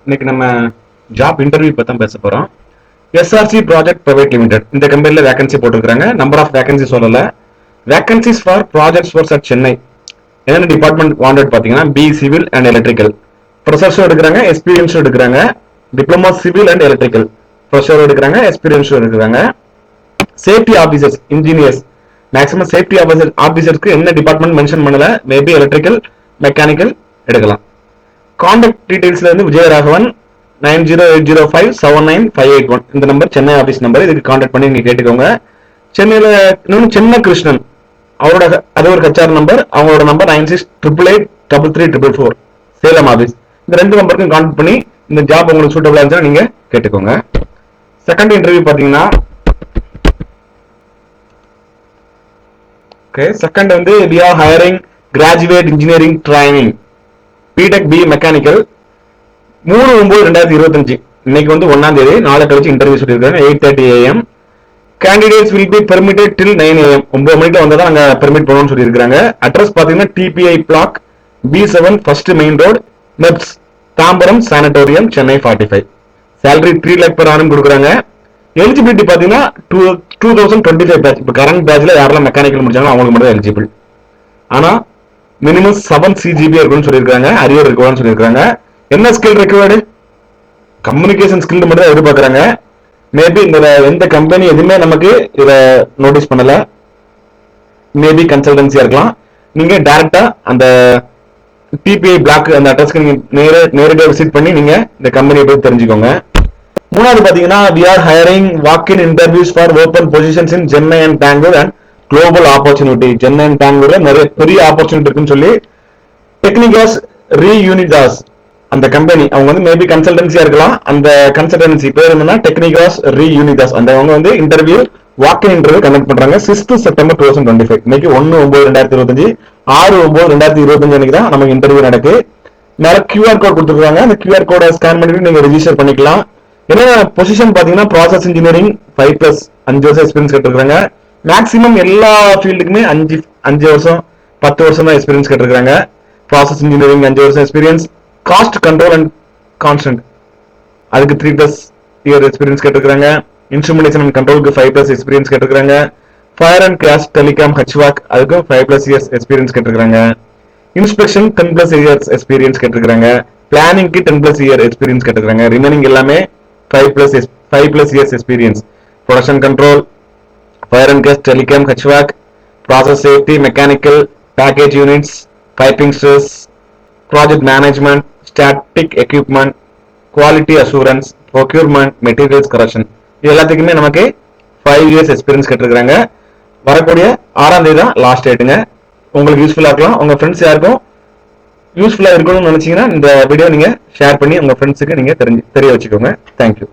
இன்னைக்கு நம்ம job interview பத்தி பேச போறோம். எஸ்ஆர்சி ப்ராஜெக்ட் பிரைவேட் லிமிடெட் இந்த கம்பெனில வேகன்சி போட்டுருக்காங்க. நம்பர் ஆஃப் வேகன்சி சொல்லல. Vacancies for projects force at Chennai. என்னென்ன டிபார்ட்மெண்ட் வாண்டட் பாத்தீங்கன்னா பி சிவில் அண்ட் எலக்ட்ரிக்கல். ஃப்ரெஷர்ஸும் எடுக்கிறாங்க, எக்ஸ்பீரியன்ஸும் எடுக்கிறாங்க. Diploma civil and electrical fresher எடுக்கிறாங்க, எக்ஸ்பீரியன்ஸும் எடுக்கிறாங்க. Safety officers, engineers, maximum safety ஆபீசர்ஸ்க்கு என்ன டிபார்ட்மெண்ட் மென்ஷன் பண்ணல, மேபி எலக்ட்ரிக்கல், மெக்கானிக்கல் எடுக்கலாம். கான்டாக்ட் டீடைல்ஸ்ல இருந்து விஜயராகவன் 9080579581 இந்த நம்பர் சென்னை ஆபீஸ் நம்பர். இதுக்கு கான்டாக்ட் பண்ணி நீங்க கேட்டுக்கோங்க. சென்னையில இன்னொன்னு சின்ன கிருஷ்ணன், அவரோட அது ஒரு ஹெச்ஆர் நம்பர். அவங்களோட நம்பர் 9688833444 சேலம் ஆபீஸ். இந்த ரெண்டு நம்பருக்கும் கான்டாக்ட் பண்ணி இந்த ஜாப் உங்களுக்கு சூட்டபிளா இருந்துச்சுன்னா நீங்க கேட்டுக்கோங்க. செகண்ட் இன்டர்வியூ பாத்தீங்கன்னா செகண்ட் வந்து we are hiring graduate engineering training BTech B mechanical 3/9/2025 இன்னைக்கு வந்து 1ஆம் தேதி. நாளை கழிச்சு இன்டர்வியூ சொல்லியிருக்காங்க. 8:30 AM. Candidates will be permitted till 9 AM. 9 மணிக்கு வந்தா தான் நாங்க பெர்மிட் பண்ணுவோம்னு சொல்லியிருக்காங்க. அட்ரஸ் பாத்தீங்கன்னா DPI block B7 first main road, MEPZ, Tambaram Sanatorium, Chennai 45. Salary 3 lakh per annum கொடுக்குறாங்க. எலிஜிபிலிட்டி பாத்தீங்கன்னா 2025 பேட்ச். இப்போ கரண்ட் பேட்ச்ல யாரெல்லாம் மெக்கானிக்கல் முடிச்சாங்களோ அவங்களுக்கு மட்டும் எலிஜிபிள். ஆனா மினிமம் 7 CGPA இருக்குன்னு சொல்லியிருக்காங்க. அரியர் இருக்குன்னு சொல்லியிருக்காங்க. என்ன ஸ்கில் ரெக்வயர்டு? கம்யூனிகேஷன் ஸ்கில் மட்டும் தான் எதிர்பார்க்கறாங்க. மேபி இந்த எந்த கம்பெனி எதுவுமே நமக்கு இத நோட்டீஸ் பண்ணல. மேபி கன்சல்டன்சியா இருக்கலாம். நீங்க டைரக்டா அந்த டிபிஐ பிளாக் அந்த அட்ரஸ்க்கு நீங்க நேரடியாக விசிட் பண்ணி நீங்க இந்த கம்பெனியை போய் தெரிஞ்சுக்கோங்க. மூணாவது பாத்தீங்கன்னா we are hiring walk-in interviews for open positions in Chennai and Bangalore and global opportunity. Chennai and பெங்களூர்ல நிறைய பெரிய ஆப்பர்ச்சுனிட்டி இருக்குன்னு சொல்லி டெக்னிகாஸ் ரீயூனிதாஸ் அந்த கம்பெனி, அவங்க வந்து மேபி கன்சல்டன்சியா இருக்கலாம். அந்த கன்சல்டன்சி பேர் என்னன்னா டெக்னிகாஸ் ரீயூனிதாஸ். அந்த அவங்க வந்து இன்டர்வியூ வாக்கின் இன்டர்வியூ கண்டக்ட் பண்றாங்க. 6th September 2025. இன்னைக்கு 1/9/2025 6/9/2025 அன்னைக்கு தான் நமக்கு இன்டர்வியூ நடக்கு. மேல QR கோட் கொடுத்துருக்காங்க. அந்த QR கோட ஸ்கேன் பண்ணிட்டு நீங்க ரெஜிஸ்டர் பண்ணிக்கலாம். என்னென்ன பொசிஷன் பாத்தீங்கன்னா ப்ராசஸ் இன்ஜினியரிங் 5+ 5 வருஷம் எக்ஸ்பீரியன்ஸ் கேட்டிருக்காங்க. மேக்ஸிமம் எல்லா ஃபீல்டுக்குமே 5 வருஷம் 10 வருஷம் தான் எக்ஸ்பீரியன்ஸ் கேட்டிருக்காங்க. ப்ராசஸ் இன்ஜினியரிங் 5 வருஷம் experience. Cost control and constant அதுக்கு 3+ இயர் எக்ஸ்பீரியன்ஸ் கேட்டிருக்காங்க. இன்ஸ்ட்ருமெண்டேஷன் அண்ட் கண்ட்ரோலுக்கு 5+ எக்ஸ்பீரியன்ஸ் கேட்டிருக்காங்க. Fire and cross telecom HVAC அதுக்கு 5+ இயர்ஸ் எக்ஸ்பீரியன்ஸ் கேட்டிருக்காங்க. இன்ஸ்பெக்ஷன் 10+ இயர்ஸ் எக்ஸ்பீரியன்ஸ் கேட்டிருக்காங்க. பிளானிங்க்கு 10+ இயர் எக்ஸ்பீரியன்ஸ் கேட்டிருக்காங்க. ரிமைனிங் எல்லாமே 5+ years experience. Production control, fire and gas, telecom, HVAC, process safety, mechanical, package units, piping stress, project management, static equipment, quality assurance, procurement, materials correction. இது எல்லாத்துக்குமே நமக்கு 5 years experience கேட்டிருக்காங்க. வரக்கூடிய 6ஆம் தேதி தான் லாஸ்ட் டேட்டுங்க. உங்களுக்கு யூஸ்ஃபுல்லா இருக்கலாம். உங்க ஃப்ரெண்ட்ஸ் யாருக்கும் யூஸ்ஃபுல்லா இருக்கணும்னு நினைச்சீங்கன்னா இந்த வீடியோ நீங்க ஷேர் பண்ணி உங்க ஃப்ரெண்ட்ஸுக்கு நீங்க தெரிய வச்சுக்கோங்க. தேங்க்யூ.